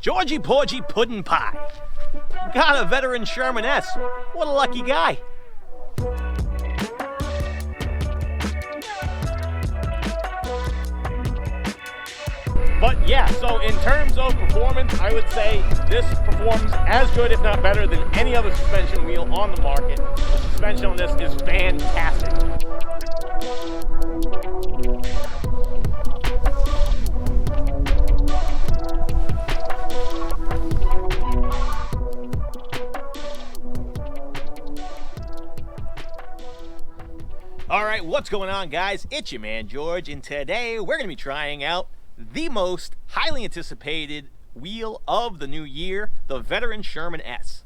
Georgie Porgy Puddin' Pie. Got a veteran Sherman S. What a lucky guy. But yeah, so in terms of performance, I would say this performs as good, if not better, than any other suspension wheel on the market. The suspension on this is fantastic. Alright, what's going on, guys? It's your man George, and today we're going to be trying out the most highly anticipated wheel of the new year, the veteran Sherman S.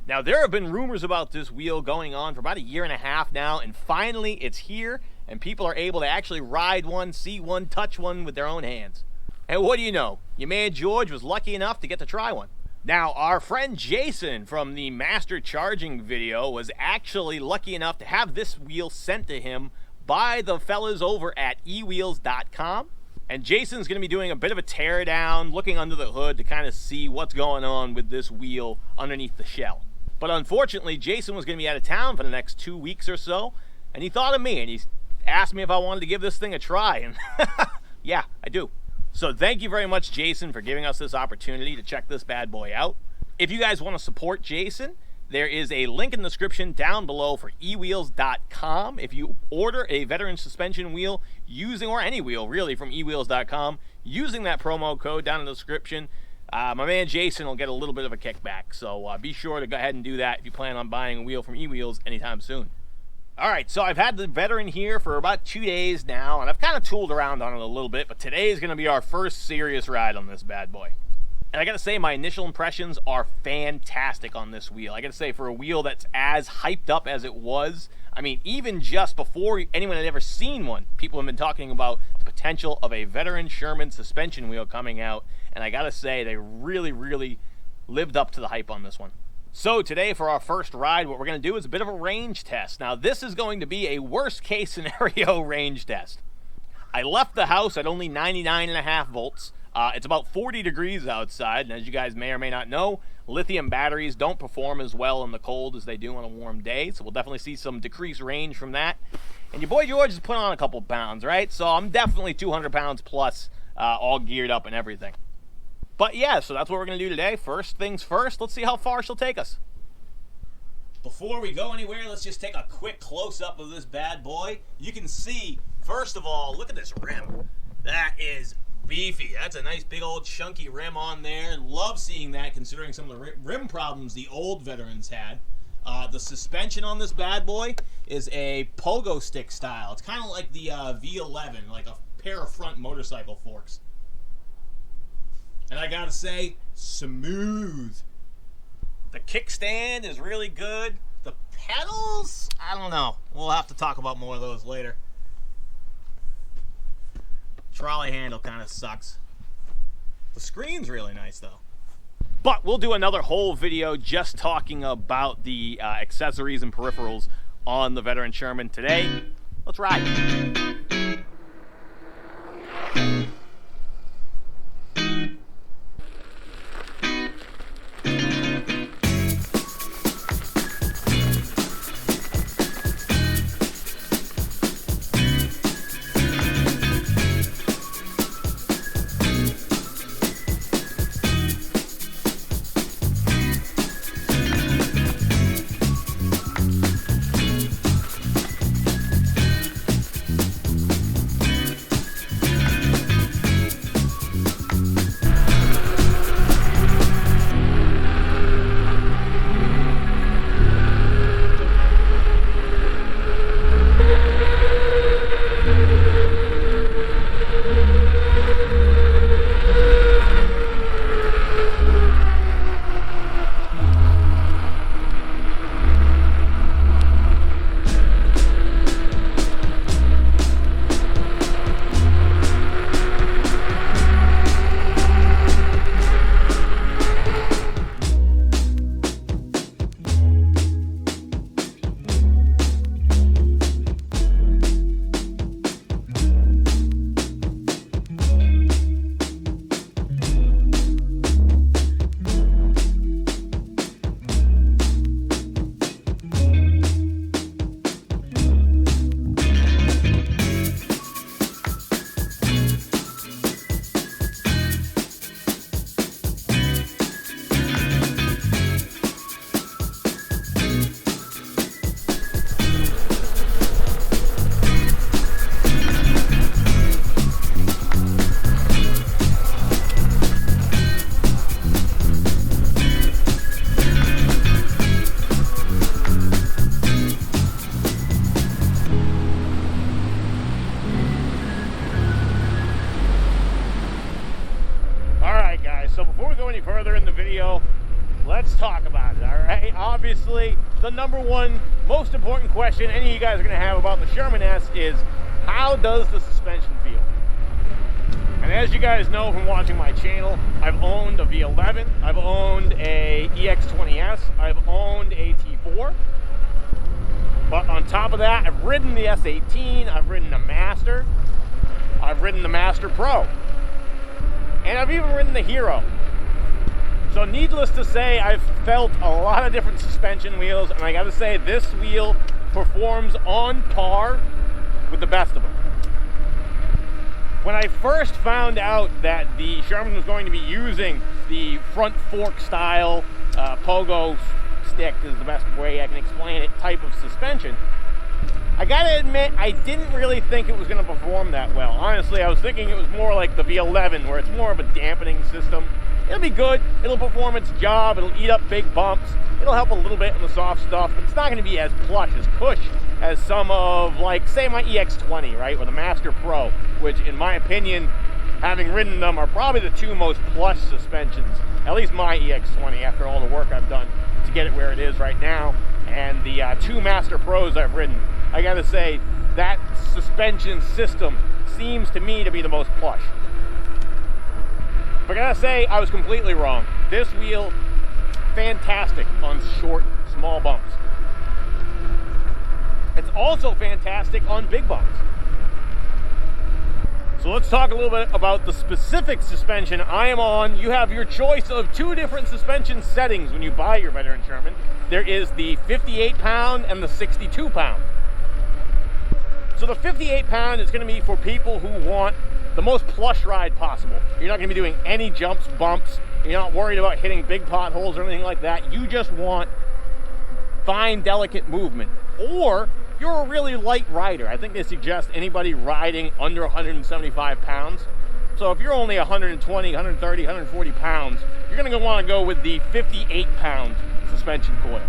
Now, there have been rumors about this wheel going on for about a year and a half now, and finally it's here, and people are able to actually ride one, see one, touch one with their own hands. And what do you know? Your man George was lucky enough to get to try one. Now, our friend Jason from the Master Charging video was actually lucky enough to have this wheel sent to him by the fellas over at ewheels.com. And Jason's going to be doing a bit of a tear down, looking under the hood to kind of see what's going on with this wheel underneath the shell. But unfortunately, Jason was going to be out of town for the next 2 weeks or so, and he thought of me, and he asked me if I wanted to give this thing a try, and yeah, I do. So thank you very much, Jason, for giving us this opportunity to check this bad boy out. If you guys want to support Jason, there is a link in the description down below for ewheels.com. If you order a veteran suspension wheel using, or any wheel really, from ewheels.com, using that promo code down in the description, my man Jason will get a little bit of a kickback. So be sure to go ahead and do that if you plan on buying a wheel from eWheels anytime soon. Alright, so I've had the veteran here for about 2 days now, and I've kind of tooled around on it a little bit, but today is going to be our first serious ride on this bad boy. And I gotta say, my initial impressions are fantastic on this wheel. I gotta say, for a wheel that's as hyped up as it was, I mean, even just before anyone had ever seen one, people have been talking about the potential of a veteran Sherman suspension wheel coming out, and I gotta say, they really, really lived up to the hype on this one. So today, for our first ride, what we're gonna do is a bit of a range test. Now, this is going to be a worst case scenario range test. I left the house at only 99.5 volts. It's about 40 degrees outside, and as you guys may or may not know, lithium batteries don't perform as well in the cold as they do on a warm day, so we'll definitely see some decreased range from that. And your boy George has put on a couple pounds, right? So I'm definitely 200 pounds plus, all geared up and everything. But yeah, so that's what we're going to do today. First things first, let's see how far she'll take us. Before we go anywhere, let's just take a quick close-up of this bad boy. You can see, first of all, look at this rim. That is beefy. That's a nice big old chunky rim on there. Love seeing that, considering some of the rim problems the old veterans had. The suspension on this bad boy is a pogo stick style. It's kind of like the V11, like a pair of front motorcycle forks. And I gotta say, smooth. The kickstand is really good. The pedals, I don't know. We'll have to talk about more of those later. Trolley handle kind of sucks. The screen's really nice though. But we'll do another whole video just talking about the accessories and peripherals on the veteran Sherman today. Let's ride. so before we go any further in the video, let's talk about it, all right? Obviously, the number one most important question any of you guys are going to have about the Sherman S is, how does the suspension feel? And as you guys know from watching my channel, I've owned a V11, I've owned a EX20S, I've owned a T4. But on top of that, I've ridden the S18, I've ridden the Master, I've ridden the Master Pro, and I've even ridden the Hero. So needless to say, I've felt a lot of different suspension wheels, and I gotta say, this wheel performs on par with the best of them. When I first found out that the Sherman was going to be using the front fork style pogo stick, is the best way I can explain it, type of suspension, I gotta admit, I didn't really think it was gonna perform that well. Honestly, I was thinking it was more like the V11, where it's more of a dampening system. It'll be good, it'll perform its job, it'll eat up big bumps, it'll help a little bit in the soft stuff, but it's not gonna be as plush, as cush, as some of, like, say my EX20, right, or the Master Pro, which in my opinion, having ridden them, are probably the two most plush suspensions, at least my EX20, after all the work I've done to get it where it is right now, and the two Master Pros I've ridden. I gotta say, that suspension system seems to me to be the most plush. But I gotta say, I was completely wrong. This wheel, fantastic on short, small bumps. It's also fantastic on big bumps. So let's talk a little bit about the specific suspension I am on. You have your choice of two different suspension settings when you buy your Veteran Sherman. There is the 58 pound and the 62 pound. So the 58 pound is going to be for people who want the most plush ride possible. You're not going to be doing any jumps, bumps. You're not worried about hitting big potholes or anything like that. You just want fine, delicate movement. Or you're a really light rider. I think they suggest anybody riding under 175 pounds. So if you're only 120, 130, 140 pounds, you're going to want to go with the 58 pound suspension coil.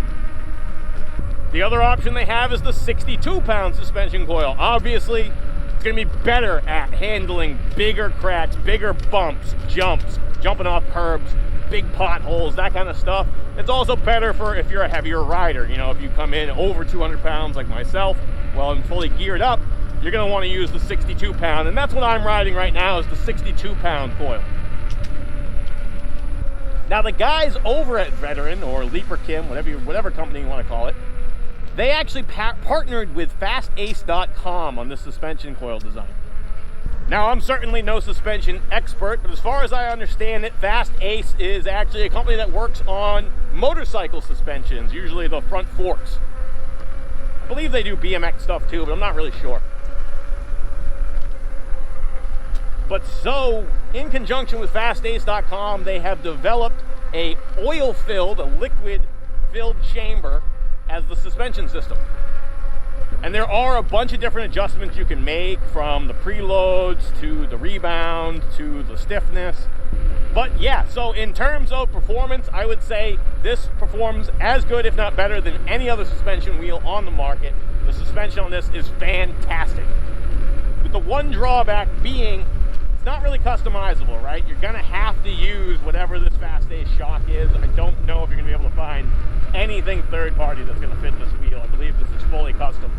The other option they have is the 62 pound suspension coil. Obviously, it's going to be better at handling bigger cracks, bigger bumps, jumps, jumping off curbs, big potholes, that kind of stuff. It's also better for if you're a heavier rider. You know, if you come in over 200 pounds like myself, well, I'm fully geared up, you're going to want to use the 62 pound. And that's what I'm riding right now, is the 62 pound coil. Now, the guys over at Veteran, or Leaper Kim, whatever company you want to call it, they actually partnered with fastace.com on this suspension coil design. Now, I'm certainly no suspension expert, but as far as I understand it, Fast Ace is actually a company that works on motorcycle suspensions, usually the front forks. I believe they do BMX stuff too, but I'm not really sure. But so, in conjunction with fastace.com, they have developed a oil-filled, a liquid-filled chamber as the suspension system. And there are a bunch of different adjustments you can make, from the preloads to the rebound to the stiffness. But yeah, so in terms of performance, I would say this performs as good, if not better, than any other suspension wheel on the market. The suspension on this is fantastic. With the one drawback being, it's not really customizable, right? You're gonna have to use whatever this Fast Ace shock is. I don't know if you're gonna be able to find anything third party that's gonna fit this wheel. I believe this is fully custom.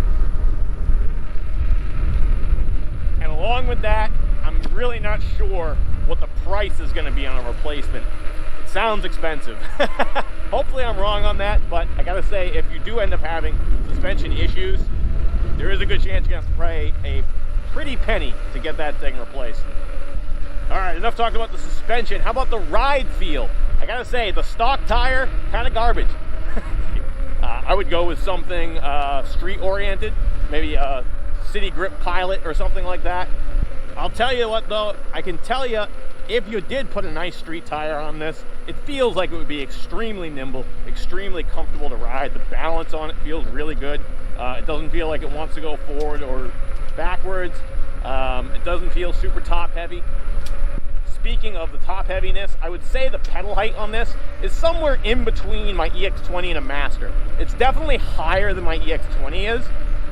And along with that, I'm really not sure what the price is going to be on a replacement. It sounds expensive. Hopefully I'm wrong on that, but I gotta say, if you do end up having suspension issues, there is a good chance you're going to have to pay a pretty penny to get that thing replaced. Alright, enough talking about the suspension. How about the ride feel? I gotta say, the stock tire, kind of garbage. I would go with something street oriented, maybe a City Grip Pilot or something like that. I'll tell you what though, I can tell you, if you did put a nice street tire on this, it feels like it would be extremely nimble, extremely comfortable to ride. The balance on it feels really good. It doesn't feel like it wants to go forward or backwards. It doesn't feel super top heavy. Speaking of the top heaviness, I would say the pedal height on this is somewhere in between my EX20 and a Master. It's definitely higher than my EX20 is,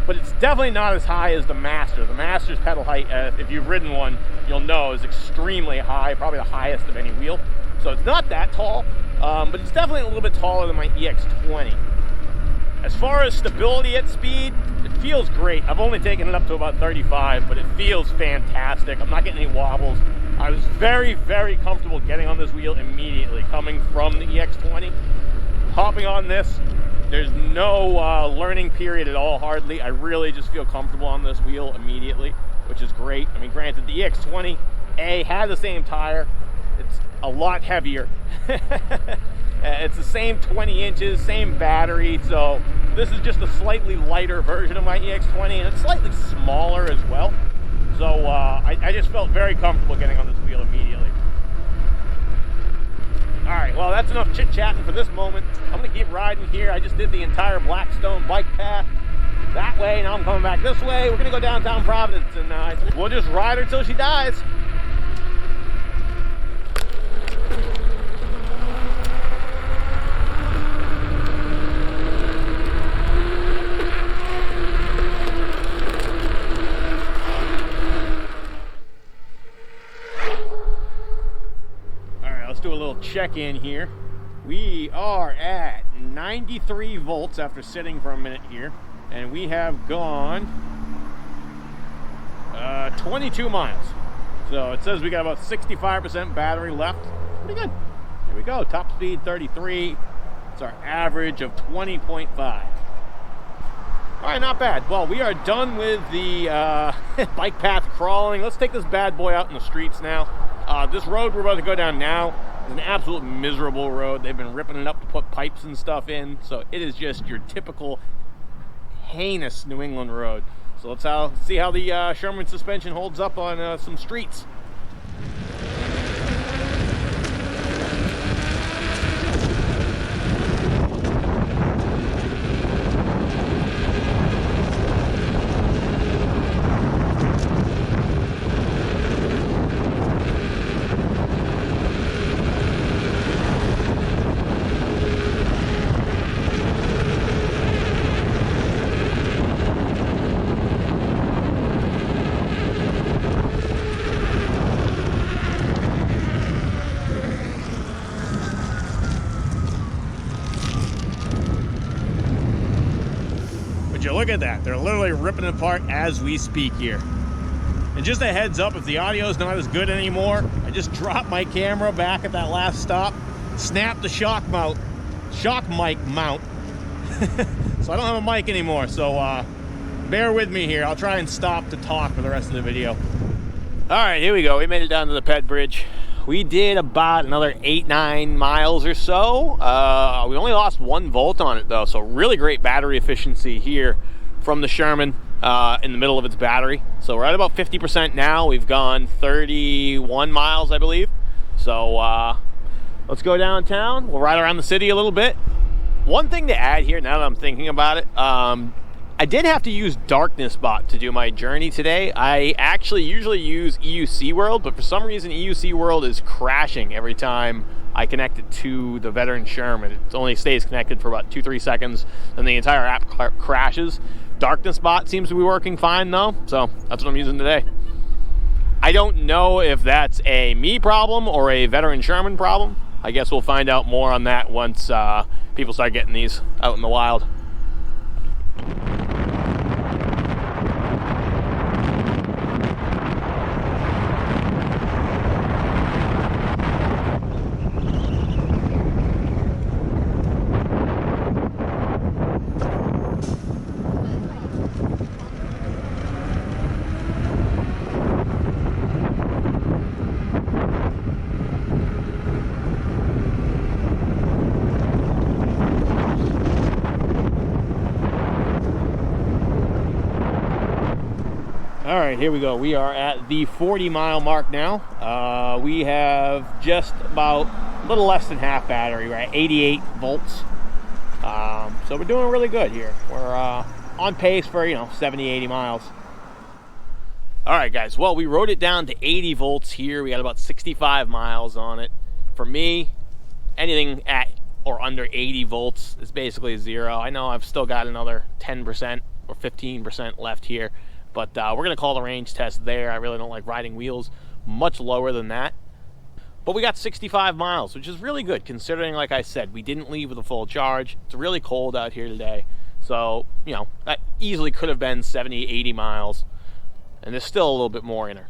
but it's definitely not as high as the Master. The Master's pedal height, if you've ridden one, you'll know, is extremely high, probably the highest of any wheel. So it's not that tall, but it's definitely a little bit taller than my EX20. As far as stability at speed, it feels great. I've only taken it up to about 35, but it feels fantastic. I'm not getting any wobbles. I was very, very comfortable getting on this wheel immediately, coming from the EX20. Hopping on this, there's no learning period at all, hardly. I really just feel comfortable on this wheel immediately, which is great. I mean, granted, the EX20A had the same tire. It's a lot heavier. It's the same 20 inches, same battery, so this is just a slightly lighter version of my EX20, and it's slightly smaller as well. So I just felt very comfortable getting on this wheel immediately. All right, well, that's enough chit-chatting for this moment. I'm gonna keep riding here. I just did the entire Blackstone bike path that way. Now I'm coming back this way. We're gonna go downtown Providence, and we'll just ride her till she dies. Do a little check-in here. We are at 93 volts after sitting for a minute here, and we have gone 22 miles. So it says we got about 65% battery left. Pretty good. Here we go. Top speed 33. It's our average of 20.5. All right, not bad. Well, we are done with the bike path crawling. Let's take this bad boy out in the streets now. This road we're about to go down now is an absolute miserable road. They've been ripping it up to put pipes and stuff in, so it is just your typical heinous New England road. So let's see how the Sherman suspension holds up on some streets. Look at that. They're literally ripping it apart as we speak here. And just a heads up, if the audio is not as good anymore, I just dropped my camera back at that last stop, snapped the shock mic mount. So I don't have a mic anymore, so bear with me here. I'll try and stop to talk for the rest of the video. All right, here we go. We made it down to the Ped Bridge. We did about another 8-9 miles or so. We only lost 1 volt on it though, so really great battery efficiency here from the Sherman in the middle of its battery. So we're at about 50% now. We've gone 31 miles, I believe. So let's go downtown. We'll ride around the city a little bit. One thing to add here, now that I'm thinking about it, I did have to use Darkness Bot to do my journey today. I actually usually use EUC World, but for some reason EUC World is crashing every time I connect it to the Veteran Sherman. It only stays connected for about 2-3 seconds, then the entire app crashes. Darkness Bot seems to be working fine though, so that's what I'm using today. I don't know if that's a me problem or a Veteran Sherman problem. I guess we'll find out more on that once people start getting these out in the wild. All right, here we go. We are at the 40-mile mark now. We have just about a little less than half battery. We're at 88 volts. So we're doing really good here. We're on pace for, 70, 80 miles. All right, guys. Well, we rode it down to 80 volts here. We got about 65 miles on it. For me, anything at or under 80 volts is basically zero. I know I've still got another 10% or 15% left here. But we're going to call the range test there. I really don't like riding wheels much lower than that. But we got 65 miles, which is really good considering, like I said, we didn't leave with a full charge. It's really cold out here today. So, you know, that easily could have been 70, 80 miles. And there's still a little bit more in her.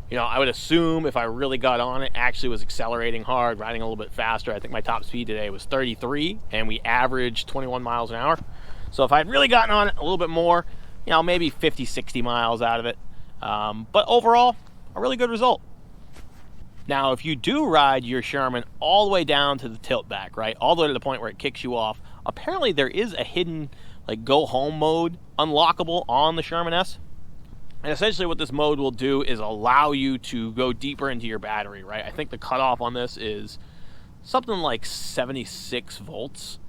You know, I would assume if I really got on it, actually was accelerating hard, riding a little bit faster. I think my top speed today was 33, and we averaged 21 miles an hour. So if I'd really gotten on it a little bit more, you know, maybe 50, 60 miles out of it. But overall, a really good result. Now, if you do ride your Sherman all the way down to the tilt back, right, all the way to the point where it kicks you off, apparently there is a hidden, like, go home mode unlockable on the Sherman S. And essentially what this mode will do is allow you to go deeper into your battery, right? I think the cutoff on this is something like 76 volts.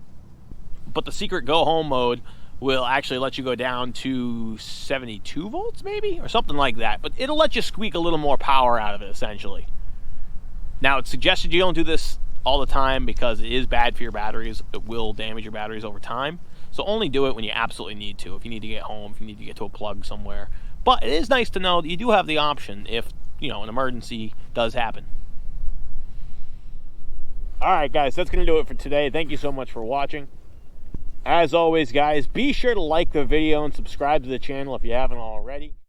But the secret go home mode will actually let you go down to 72 volts maybe, or something like that. But it'll let you squeak a little more power out of it, essentially. Now, it's suggested you don't do this all the time because it is bad for your batteries. It will damage your batteries over time. So only do it when you absolutely need to, if you need to get home, if you need to get to a plug somewhere. But it is nice to know that you do have the option if, you know, an emergency does happen. All right, guys, that's going to do it for today. Thank you so much for watching. As always, guys, be sure to like the video and subscribe to the channel if you haven't already.